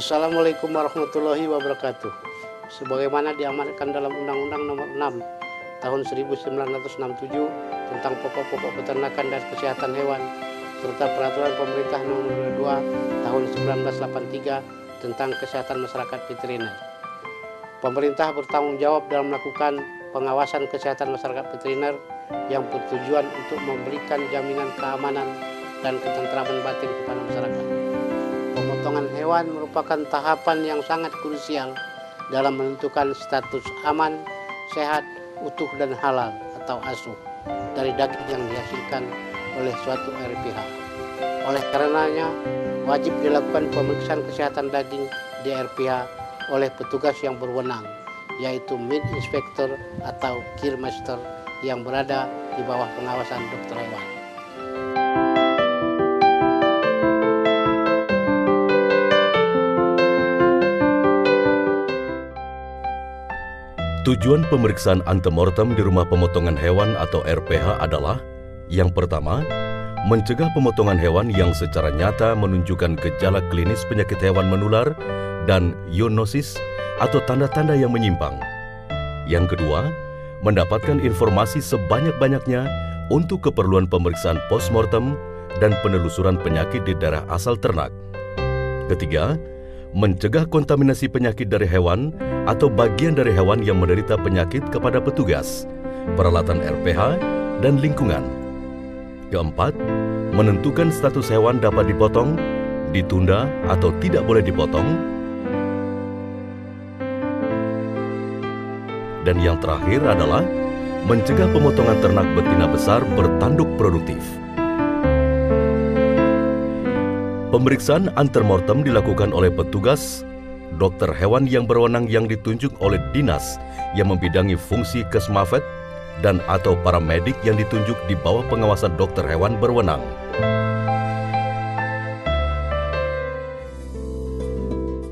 Assalamualaikum warahmatullahi wabarakatuh. Sebagaimana diamanatkan dalam Undang-Undang Nomor 6 Tahun 1967 tentang pokok-pokok peternakan dan kesehatan hewan, serta Peraturan Pemerintah Nomor 2 Tahun 1983 tentang kesehatan masyarakat veteriner. Pemerintah bertanggung jawab dalam melakukan pengawasan kesehatan masyarakat veteriner yang bertujuan untuk memberikan jaminan keamanan dan ketentraman batin kepada masyarakat. Pemotongan hewan merupakan tahapan yang sangat krusial dalam menentukan status aman, sehat, utuh dan halal atau asuh dari daging yang dihasilkan oleh suatu RPH. Oleh karenanya, wajib dilakukan pemeriksaan kesehatan daging di RPH oleh petugas yang berwenang, yaitu Meat Inspector atau Kirmaster yang berada di bawah pengawasan dokter hewan. Tujuan pemeriksaan antemortem di rumah pemotongan hewan atau RPH adalah: yang pertama, mencegah pemotongan hewan yang secara nyata menunjukkan gejala klinis penyakit hewan menular dan zoonosis atau tanda-tanda yang menyimpang. Yang kedua, mendapatkan informasi sebanyak-banyaknya untuk keperluan pemeriksaan postmortem dan penelusuran penyakit di daerah asal ternak. Ketiga, mencegah kontaminasi penyakit dari hewan atau bagian dari hewan yang menderita penyakit kepada petugas, peralatan RPH, dan lingkungan. Keempat, menentukan status hewan dapat dipotong, ditunda, atau tidak boleh dipotong. Dan yang terakhir adalah mencegah pemotongan ternak betina besar bertanduk produktif. Pemeriksaan antemortem dilakukan oleh petugas, dokter hewan yang berwenang yang ditunjuk oleh dinas yang membidangi fungsi Kesmafet dan atau paramedik yang ditunjuk di bawah pengawasan dokter hewan berwenang.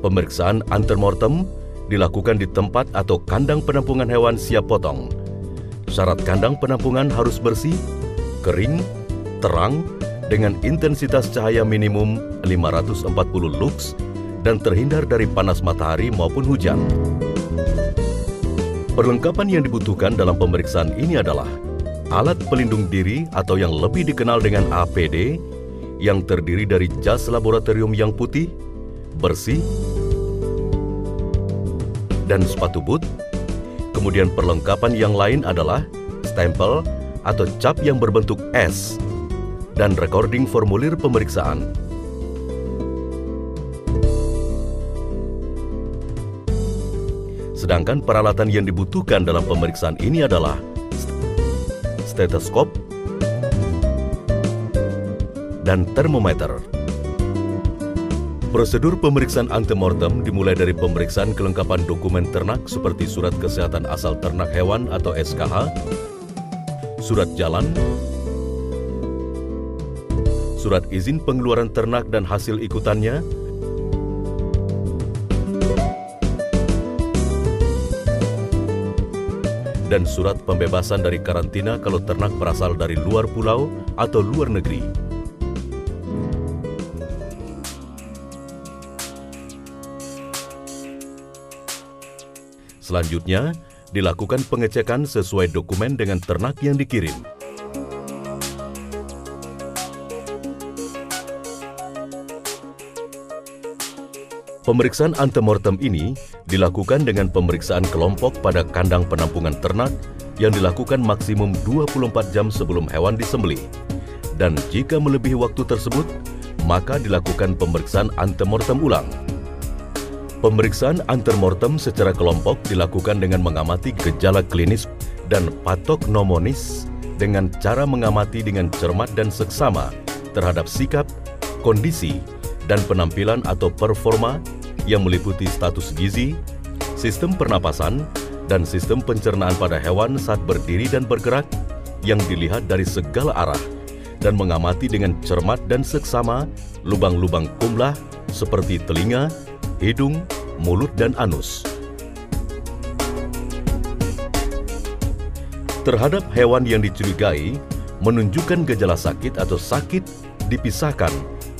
Pemeriksaan antemortem dilakukan di tempat atau kandang penampungan hewan siap potong. Syarat kandang penampungan harus bersih, kering, terang, dengan intensitas cahaya minimum 540 lux dan terhindar dari panas matahari maupun hujan. Perlengkapan yang dibutuhkan dalam pemeriksaan ini adalah alat pelindung diri atau yang lebih dikenal dengan APD yang terdiri dari jas laboratorium yang putih, bersih, dan sepatu boot. Kemudian perlengkapan yang lain adalah stempel atau cap yang berbentuk S dan recording formulir pemeriksaan. Sedangkan peralatan yang dibutuhkan dalam pemeriksaan ini adalah stetoskop dan termometer. Prosedur pemeriksaan antemortem dimulai dari pemeriksaan kelengkapan dokumen ternak seperti surat kesehatan asal ternak hewan atau SKH, surat jalan, surat izin pengeluaran ternak dan hasil ikutannya, dan surat pembebasan dari karantina kalau ternak berasal dari luar pulau atau luar negeri. Selanjutnya, dilakukan pengecekan sesuai dokumen dengan ternak yang dikirim. Pemeriksaan antemortem ini dilakukan dengan pemeriksaan kelompok pada kandang penampungan ternak yang dilakukan maksimum 24 jam sebelum hewan disembelih. Dan jika melebihi waktu tersebut, maka dilakukan pemeriksaan antemortem ulang. Pemeriksaan antemortem secara kelompok dilakukan dengan mengamati gejala klinis dan patognomonis dengan cara mengamati dengan cermat dan seksama terhadap sikap, kondisi, dan penampilan atau performa yang meliputi status gizi, sistem pernapasan, dan sistem pencernaan pada hewan saat berdiri dan bergerak yang dilihat dari segala arah dan mengamati dengan cermat dan seksama lubang-lubang kumlah seperti telinga, hidung, mulut, dan anus. Terhadap hewan yang dicurigai menunjukkan gejala sakit atau sakit dipisahkan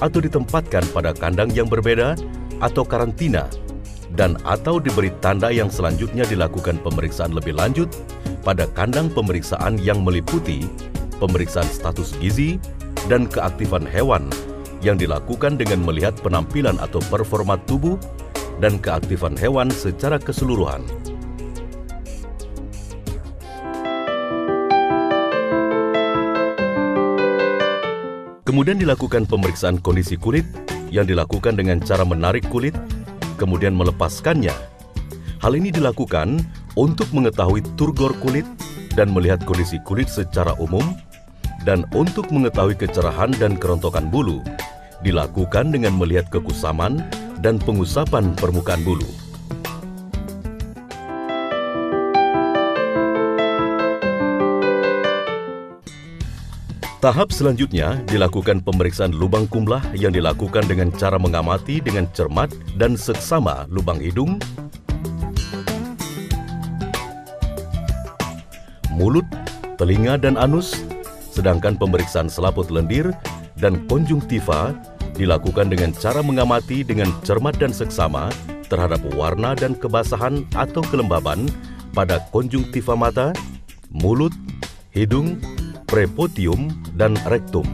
atau ditempatkan pada kandang yang berbeda atau karantina, dan atau diberi tanda yang selanjutnya dilakukan pemeriksaan lebih lanjut pada kandang pemeriksaan yang meliputi pemeriksaan status gizi dan keaktifan hewan yang dilakukan dengan melihat penampilan atau performa tubuh dan keaktifan hewan secara keseluruhan. Kemudian dilakukan pemeriksaan kondisi kulit yang dilakukan dengan cara menarik kulit, kemudian melepaskannya. Hal ini dilakukan untuk mengetahui turgor kulit dan melihat kondisi kulit secara umum, dan untuk mengetahui kecerahan dan kerontokan bulu, dilakukan dengan melihat kekusaman dan pengusapan permukaan bulu. Tahap selanjutnya dilakukan pemeriksaan lubang kumlah yang dilakukan dengan cara mengamati dengan cermat dan seksama lubang hidung, mulut, telinga, dan anus, sedangkan pemeriksaan selaput lendir dan konjungtiva dilakukan dengan cara mengamati dengan cermat dan seksama terhadap warna dan kebasahan atau kelembaban pada konjungtiva mata, mulut, hidung, prepotium, dan rektum.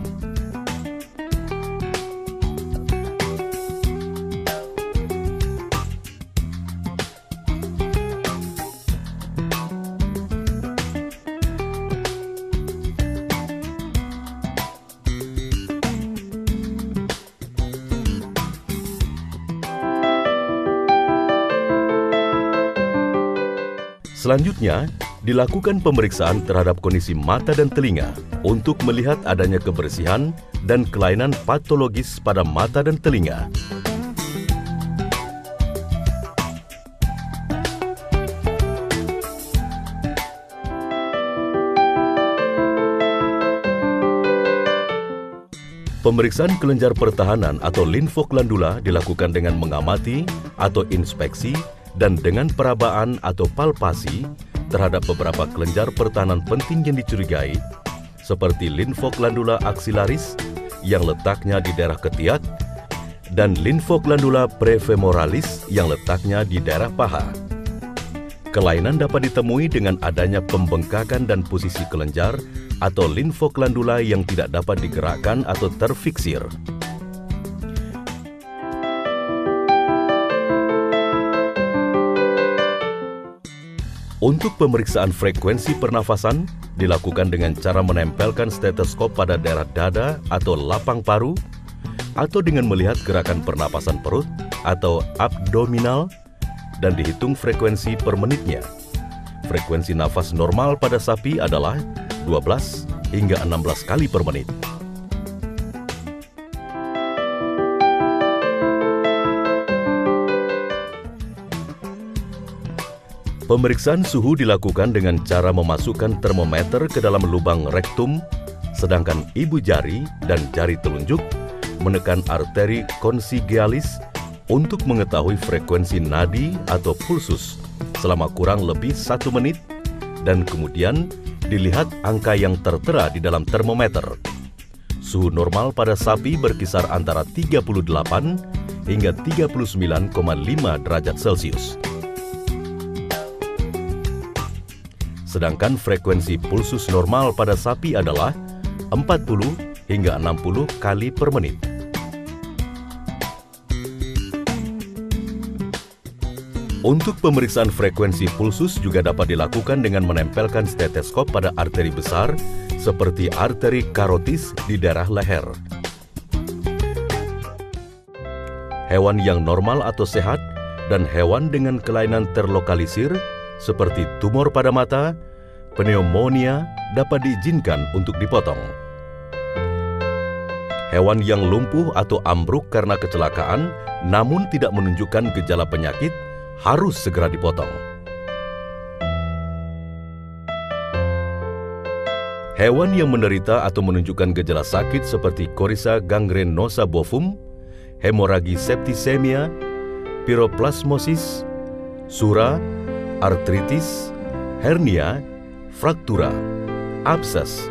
Selanjutnya, dilakukan pemeriksaan terhadap kondisi mata dan telinga untuk melihat adanya kebersihan dan kelainan patologis pada mata dan telinga. Pemeriksaan kelenjar pertahanan atau limfoglandula dilakukan dengan mengamati atau inspeksi dan dengan perabaan atau palpasi terhadap beberapa kelenjar pertahanan penting yang dicurigai, seperti limfoglandula axillaris yang letaknya di daerah ketiak dan limfoglandula prefemoralis yang letaknya di daerah paha. Kelainan dapat ditemui dengan adanya pembengkakan dan posisi kelenjar atau limfoglandula yang tidak dapat digerakkan atau terfiksir. Untuk pemeriksaan frekuensi pernafasan, dilakukan dengan cara menempelkan stetoskop pada daerah dada atau lapang paru, atau dengan melihat gerakan pernapasan perut atau abdominal, dan dihitung frekuensi per menitnya. Frekuensi nafas normal pada sapi adalah 12 hingga 16 kali per menit. Pemeriksaan suhu dilakukan dengan cara memasukkan termometer ke dalam lubang rektum, sedangkan ibu jari dan jari telunjuk menekan arteri consigialis untuk mengetahui frekuensi nadi atau pulsus selama kurang lebih 1 menit, dan kemudian dilihat angka yang tertera di dalam termometer. Suhu normal pada sapi berkisar antara 38 hingga 39,5 derajat Celcius. Sedangkan frekuensi pulsus normal pada sapi adalah 40 hingga 60 kali per menit. Untuk pemeriksaan frekuensi pulsus juga dapat dilakukan dengan menempelkan stetoskop pada arteri besar seperti arteri karotis di daerah leher. Hewan yang normal atau sehat dan hewan dengan kelainan terlokalisir seperti tumor pada mata, pneumonia dapat diizinkan untuk dipotong. Hewan yang lumpuh atau ambruk karena kecelakaan namun tidak menunjukkan gejala penyakit harus segera dipotong. Hewan yang menderita atau menunjukkan gejala sakit seperti Coryza gangrenosa bovum, hemoragi septisemia, piroplasmosis, sura, artritis, hernia, fraktura, abses,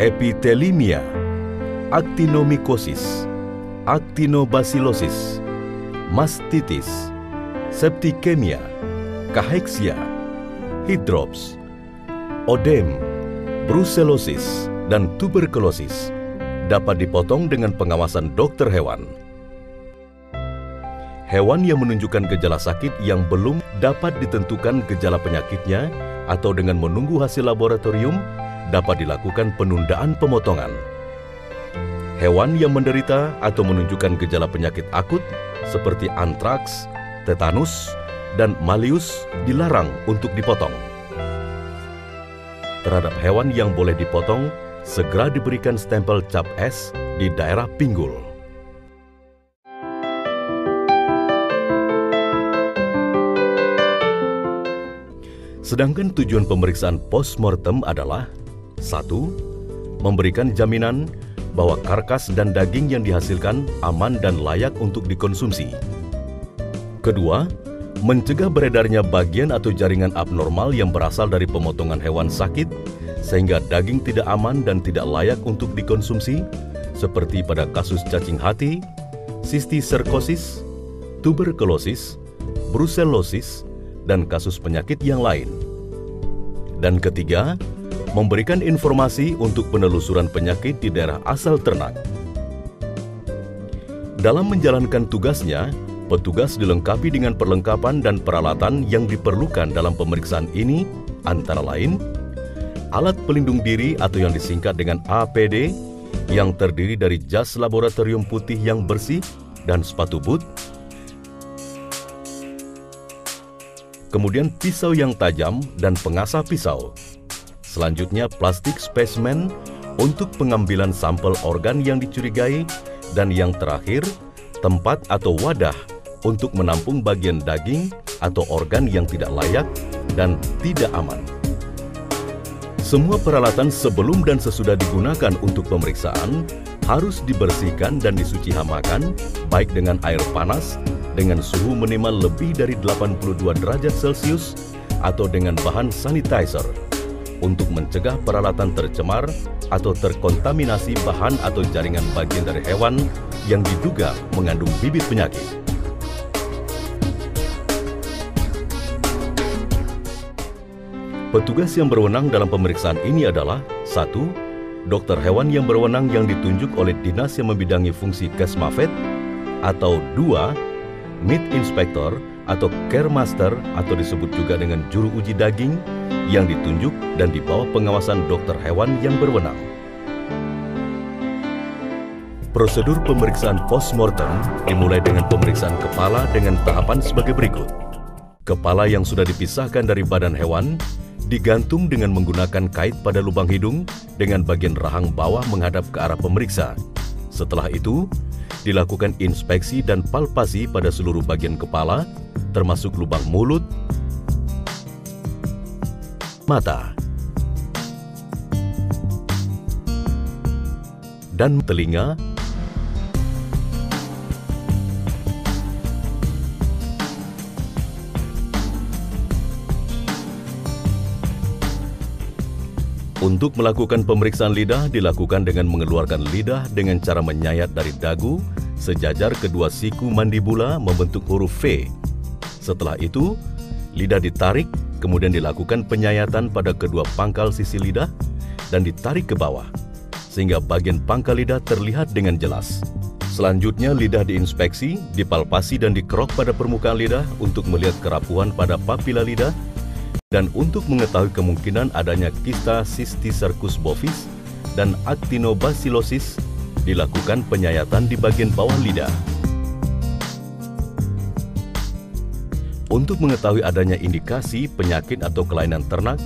epitelimia, actinomycosis, actinobacillosis, mastitis, septikemia, kaheksia, hidrops, odem, brusellosis, dan tuberkulosis dapat dipotong dengan pengawasan dokter hewan. Hewan yang menunjukkan gejala sakit yang belum dapat ditentukan gejala penyakitnya atau dengan menunggu hasil laboratorium dapat dilakukan penundaan pemotongan. Hewan yang menderita atau menunjukkan gejala penyakit akut seperti antraks, tetanus, dan malius dilarang untuk dipotong. Terhadap hewan yang boleh dipotong, segera diberikan stempel cap S di daerah pinggul. Sedangkan tujuan pemeriksaan postmortem adalah 1. Memberikan jaminan bahwa karkas dan daging yang dihasilkan aman dan layak untuk dikonsumsi. 2. Mencegah beredarnya bagian atau jaringan abnormal yang berasal dari pemotongan hewan sakit, sehingga daging tidak aman dan tidak layak untuk dikonsumsi, seperti pada kasus cacing hati, sistiserkosis, tuberkulosis, brusellosis, dan kasus penyakit yang lain. Dan 3, memberikan informasi untuk penelusuran penyakit di daerah asal ternak. Dalam menjalankan tugasnya, petugas dilengkapi dengan perlengkapan dan peralatan yang diperlukan dalam pemeriksaan ini, antara lain alat pelindung diri atau yang disingkat dengan APD, yang terdiri dari jas laboratorium putih yang bersih dan sepatu boot, kemudian pisau yang tajam dan pengasah pisau. Selanjutnya plastik spesimen untuk pengambilan sampel organ yang dicurigai, dan yang terakhir tempat atau wadah untuk menampung bagian daging atau organ yang tidak layak dan tidak aman. Semua peralatan sebelum dan sesudah digunakan untuk pemeriksaan harus dibersihkan dan disuci hamakan, baik dengan air panas dengan suhu minimal lebih dari 82 derajat Celcius atau dengan bahan sanitizer untuk mencegah peralatan tercemar atau terkontaminasi bahan atau jaringan bagian dari hewan yang diduga mengandung bibit penyakit. Petugas yang berwenang dalam pemeriksaan ini adalah 1. Dokter hewan yang berwenang yang ditunjuk oleh dinas yang membidangi fungsi Kesmafet, atau 2. Meat Inspector atau Care Master atau disebut juga dengan juru uji daging yang ditunjuk dan di bawah pengawasan dokter hewan yang berwenang. Prosedur pemeriksaan postmortem dimulai dengan pemeriksaan kepala dengan tahapan sebagai berikut. Kepala yang sudah dipisahkan dari badan hewan digantung dengan menggunakan kait pada lubang hidung dengan bagian rahang bawah menghadap ke arah pemeriksa. Setelah itu, dilakukan inspeksi dan palpasi pada seluruh bagian kepala, termasuk lubang mulut, mata, dan telinga, Untuk melakukan pemeriksaan lidah dilakukan dengan mengeluarkan lidah dengan cara menyayat dari dagu sejajar kedua siku mandibula membentuk huruf V. Setelah itu, lidah ditarik, kemudian dilakukan penyayatan pada kedua pangkal sisi lidah dan ditarik ke bawah, sehingga bagian pangkal lidah terlihat dengan jelas. Selanjutnya, lidah diinspeksi, dipalpasi dan dikerok pada permukaan lidah untuk melihat kerapuhan pada papila lidah, dan untuk mengetahui kemungkinan adanya kista Cysticercus bovis dan actinobacillosis, dilakukan penyayatan di bagian bawah lidah. Untuk mengetahui adanya indikasi penyakit atau kelainan ternak,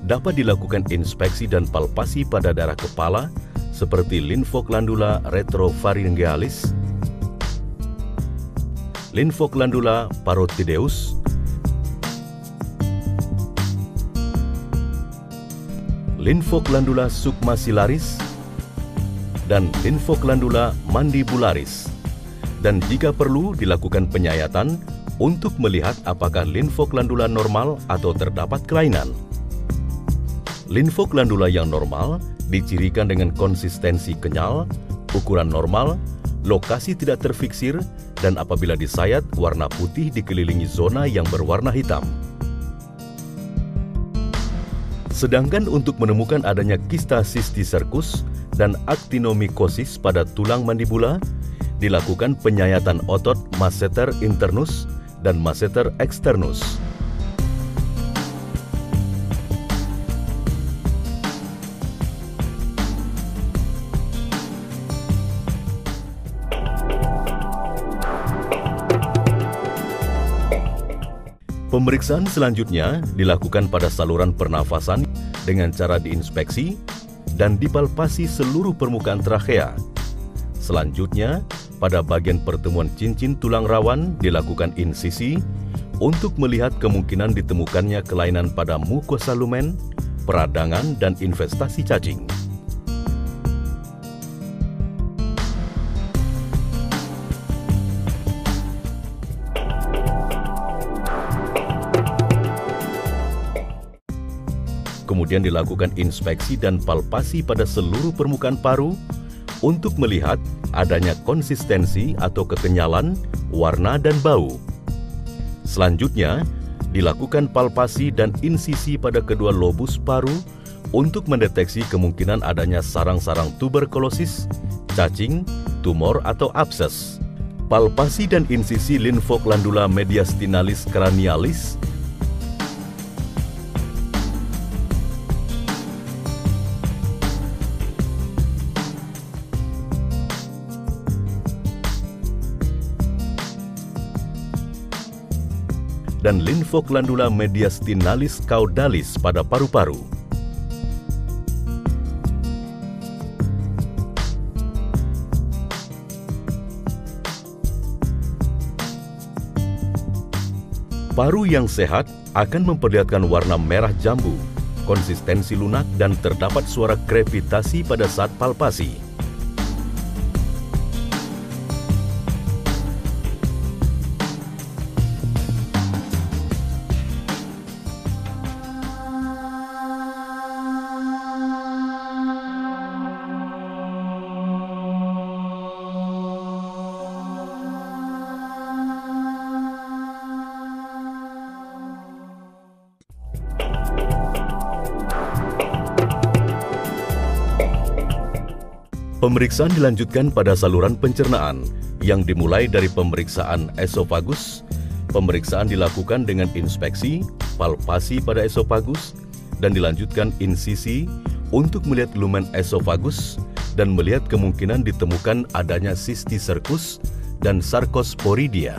dapat dilakukan inspeksi dan palpasi pada daerah kepala seperti Lymphoglandula retropharyngealis, Lymphoglandula parotideus, Lymphoglandula submaxillaris, dan Lymphoglandula mandibularis. Dan jika perlu dilakukan penyayatan untuk melihat apakah Lymphoglandula normal atau terdapat kelainan. Lymphoglandula yang normal dicirikan dengan konsistensi kenyal, ukuran normal, lokasi tidak terfiksir, dan apabila disayat, warna putih dikelilingi zona yang berwarna hitam. Sedangkan untuk menemukan adanya kista cysticercus dan actinomycosis pada tulang mandibula, dilakukan penyayatan otot masseter internus dan masseter externus. Pemeriksaan selanjutnya dilakukan pada saluran pernafasan dengan cara diinspeksi dan dipalpasi seluruh permukaan trakea. Selanjutnya, pada bagian pertemuan cincin tulang rawan dilakukan insisi untuk melihat kemungkinan ditemukannya kelainan pada mukosa lumen, peradangan, dan infestasi cacing. Kemudian dilakukan inspeksi dan palpasi pada seluruh permukaan paru untuk melihat adanya konsistensi atau kekenyalan, warna, dan bau. Selanjutnya, dilakukan palpasi dan insisi pada kedua lobus paru untuk mendeteksi kemungkinan adanya sarang-sarang tuberkulosis, cacing, tumor, atau abses. Palpasi dan insisi linfoglandula mediastinalis cranialis dan linfoglandula mediastinalis caudalis pada paru-paru. Paru yang sehat akan memperlihatkan warna merah jambu, konsistensi lunak, dan terdapat suara krepitasi pada saat palpasi. Pemeriksaan dilanjutkan pada saluran pencernaan yang dimulai dari pemeriksaan esofagus. Pemeriksaan dilakukan dengan inspeksi, palpasi pada esofagus, dan dilanjutkan insisi untuk melihat lumen esofagus dan melihat kemungkinan ditemukan adanya cysticercus dan sarcosporidia.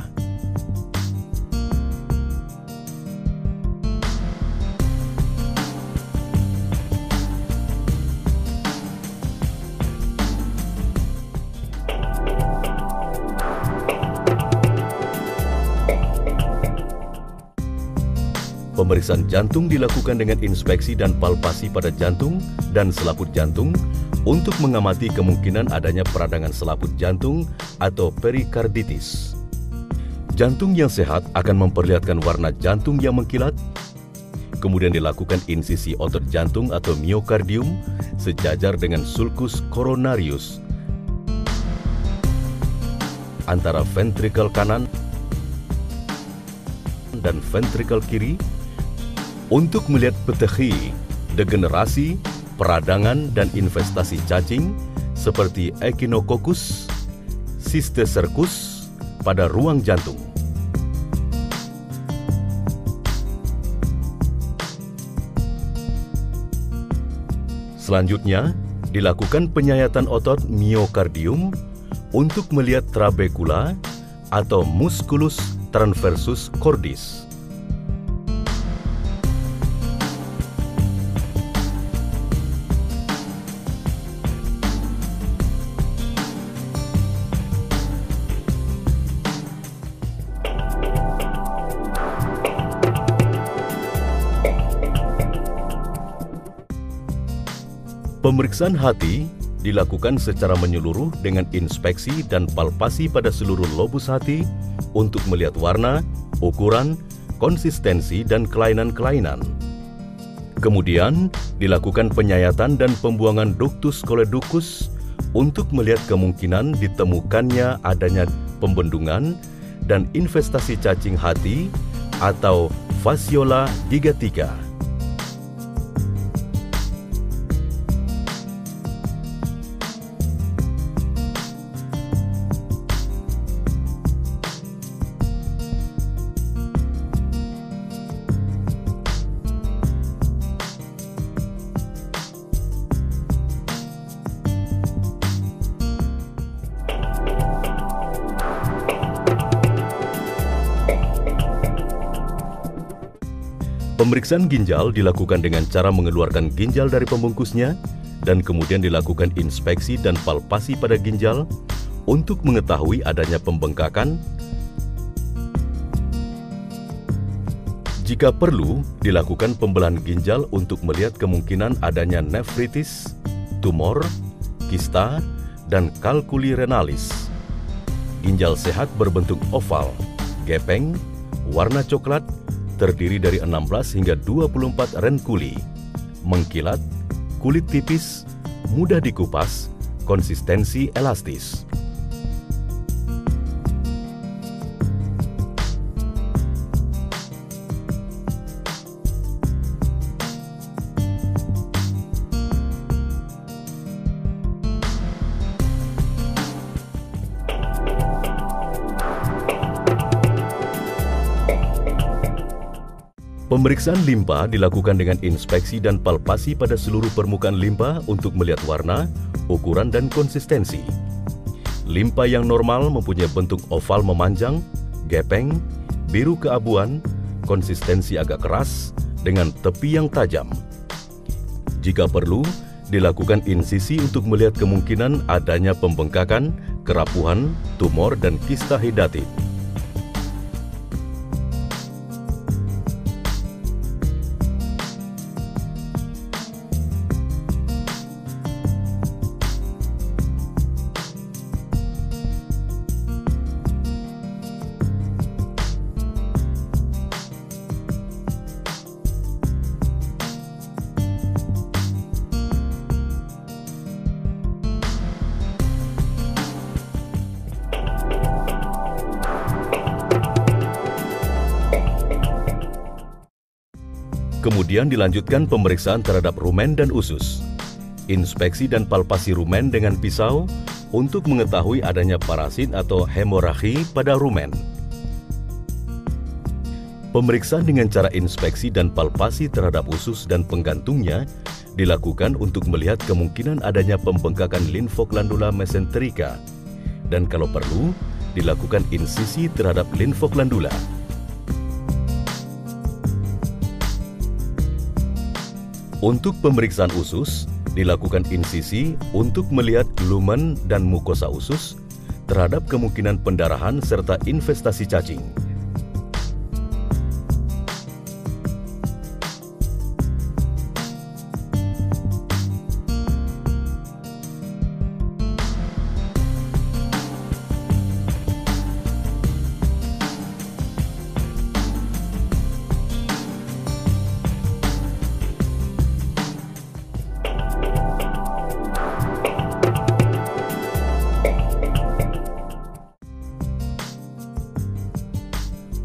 Pemeriksaan jantung dilakukan dengan inspeksi dan palpasi pada jantung dan selaput jantung untuk mengamati kemungkinan adanya peradangan selaput jantung atau perikarditis. Jantung yang sehat akan memperlihatkan warna jantung yang mengkilat. Kemudian dilakukan insisi otot jantung atau miokardium sejajar dengan sulcus coronarius antara ventrikel kanan dan ventrikel kiri untuk melihat petehi, degenerasi, peradangan, dan infestasi cacing seperti Echinococcus, Cysticercus pada ruang jantung. Selanjutnya, dilakukan penyayatan otot miokardium untuk melihat trabekula atau musculus transversus cordis. Pemeriksaan hati dilakukan secara menyeluruh dengan inspeksi dan palpasi pada seluruh lobus hati untuk melihat warna, ukuran, konsistensi, dan kelainan-kelainan. Kemudian, dilakukan penyayatan dan pembuangan ductus coledochus untuk melihat kemungkinan ditemukannya adanya pembendungan dan investasi cacing hati atau Fasciola gigatica. Pemeriksaan ginjal dilakukan dengan cara mengeluarkan ginjal dari pembungkusnya dan kemudian dilakukan inspeksi dan palpasi pada ginjal untuk mengetahui adanya pembengkakan. Jika perlu, dilakukan pembelahan ginjal untuk melihat kemungkinan adanya nefritis, tumor, kista, dan kalkuli renalis. Ginjal sehat berbentuk oval, gepeng, warna coklat, terdiri dari 16 hingga 24 renkuli, mengkilat, kulit tipis, mudah dikupas, konsistensi elastis. Pemeriksaan limpa dilakukan dengan inspeksi dan palpasi pada seluruh permukaan limpa untuk melihat warna, ukuran, dan konsistensi. Limpa yang normal mempunyai bentuk oval memanjang, gepeng, biru keabuan, konsistensi agak keras, dengan tepi yang tajam. Jika perlu, dilakukan insisi untuk melihat kemungkinan adanya pembengkakan, kerapuhan, tumor, dan kista hidatif. Kemudian dilanjutkan pemeriksaan terhadap rumen dan usus. Inspeksi dan palpasi rumen dengan pisau untuk mengetahui adanya parasit atau hemoragi pada rumen. Pemeriksaan dengan cara inspeksi dan palpasi terhadap usus dan penggantungnya dilakukan untuk melihat kemungkinan adanya pembengkakan limfoglandula mesenterica. Dan kalau perlu, dilakukan insisi terhadap limfoglandula. Untuk pemeriksaan usus, dilakukan insisi untuk melihat lumen dan mukosa usus terhadap kemungkinan pendarahan serta investasi cacing.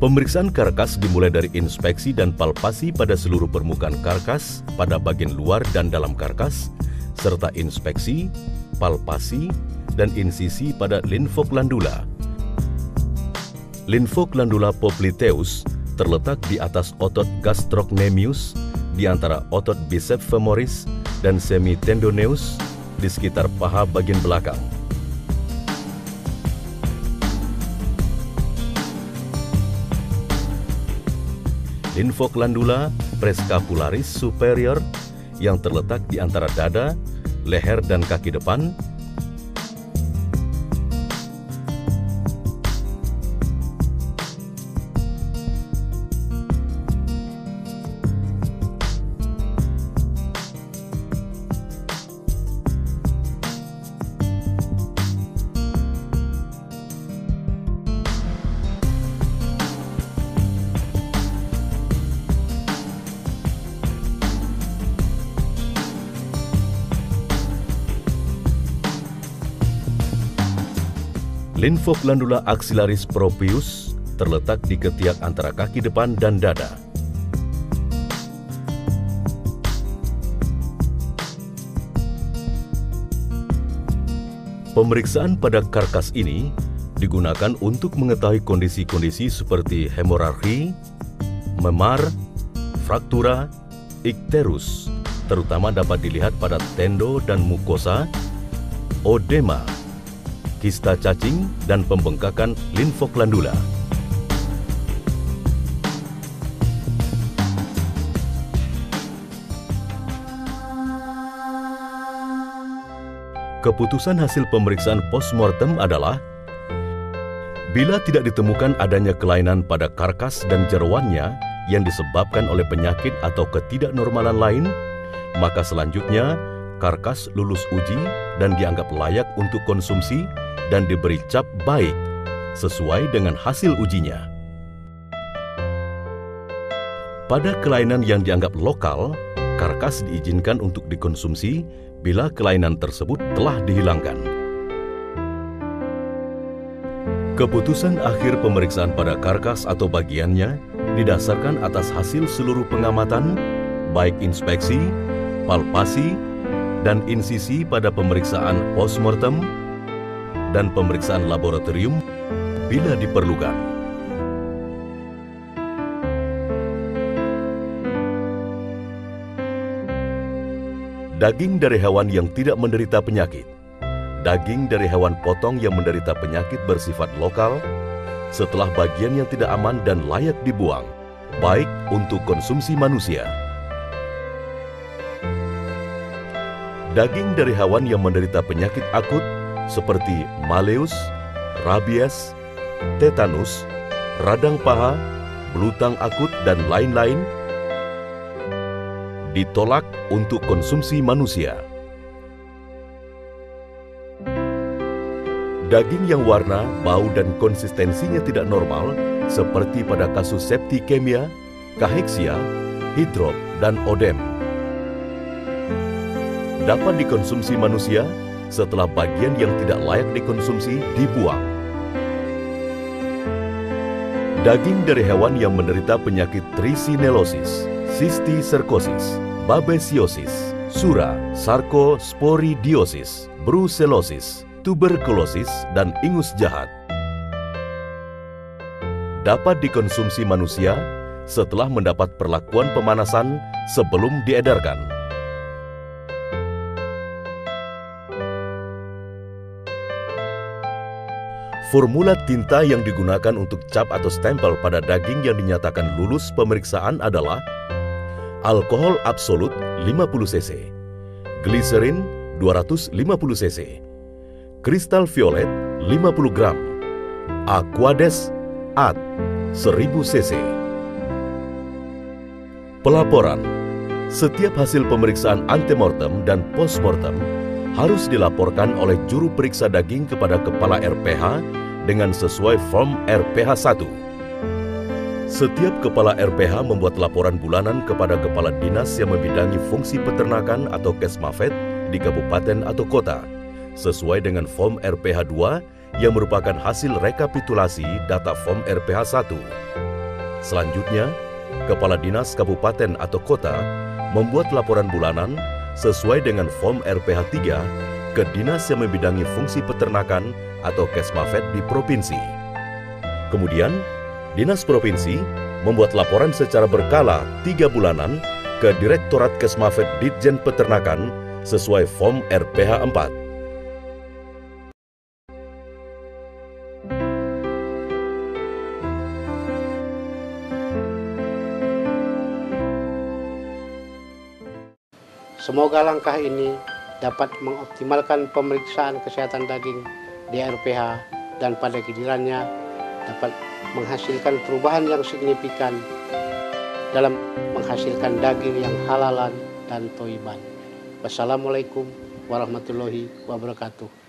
Pemeriksaan karkas dimulai dari inspeksi dan palpasi pada seluruh permukaan karkas pada bagian luar dan dalam karkas, serta inspeksi, palpasi, dan insisi pada limfoglandula. Limfoglandula popliteus terletak di atas otot gastrocnemius, di antara otot biceps femoris dan semitendoneus di sekitar paha bagian belakang. Limfoglandula prescapularis superior yang terletak di antara dada, leher, dan kaki depan. Linfoglandula axillaris proprius terletak di ketiak antara kaki depan dan dada. Pemeriksaan pada karkas ini digunakan untuk mengetahui kondisi-kondisi seperti hemoragi, memar, fraktura, ikterus, terutama dapat dilihat pada tendo dan mukosa, odema, kista cacing, dan pembengkakan linfoglandula. Keputusan hasil pemeriksaan postmortem adalah bila tidak ditemukan adanya kelainan pada karkas dan jeroannya yang disebabkan oleh penyakit atau ketidaknormalan lain, maka selanjutnya karkas lulus uji dan dianggap layak untuk konsumsi dan diberi cap baik sesuai dengan hasil ujinya. Pada kelainan yang dianggap lokal, karkas diizinkan untuk dikonsumsi bila kelainan tersebut telah dihilangkan. Keputusan akhir pemeriksaan pada karkas atau bagiannya didasarkan atas hasil seluruh pengamatan, baik inspeksi, palpasi, dan insisi pada pemeriksaan postmortem dan pemeriksaan laboratorium bila diperlukan. Daging dari hewan yang tidak menderita penyakit, daging dari hewan potong yang menderita penyakit bersifat lokal, setelah bagian yang tidak aman dan layak dibuang, baik untuk konsumsi manusia. Daging dari hewan yang menderita penyakit akut seperti maleus, rabies, tetanus, radang paha, belutang akut, dan lain-lain ditolak untuk konsumsi manusia. Daging yang warna, bau, dan konsistensinya tidak normal, seperti pada kasus septikemia, kaheksia, hidrop, dan odem, dapat dikonsumsi manusia setelah bagian yang tidak layak dikonsumsi dibuang. Daging dari hewan yang menderita penyakit trichinellosis, cysticercosis, babesiosis, sura, sarkosporidiosis, brucellosis, tuberkulosis, dan ingus jahat dapat dikonsumsi manusia setelah mendapat perlakuan pemanasan sebelum diedarkan. Formula tinta yang digunakan untuk cap atau stempel pada daging yang dinyatakan lulus pemeriksaan adalah alkohol absolut 50 cc, gliserin 250 cc, kristal violet 50 gram, aquades at 1000 cc. Pelaporan. Setiap hasil pemeriksaan antemortem dan postmortem harus dilaporkan oleh juru periksa daging kepada Kepala RPH dengan sesuai form RPH 1. Setiap Kepala RPH membuat laporan bulanan kepada Kepala Dinas yang membidangi fungsi peternakan atau Kesmafet di kabupaten atau kota, sesuai dengan form RPH 2 yang merupakan hasil rekapitulasi data form RPH 1. Selanjutnya, Kepala Dinas Kabupaten atau Kota membuat laporan bulanan sesuai dengan form RPH 3 ke Dinas yang membidangi fungsi peternakan atau Kesmafet di provinsi. Kemudian, Dinas Provinsi membuat laporan secara berkala 3 bulanan ke Direktorat Kesmafet Ditjen Peternakan sesuai form RPH 4. Semoga langkah ini dapat mengoptimalkan pemeriksaan kesehatan daging di RPH dan pada gilirannya dapat menghasilkan perubahan yang signifikan dalam menghasilkan daging yang halalan dan toiban. Wassalamualaikum warahmatullahi wabarakatuh.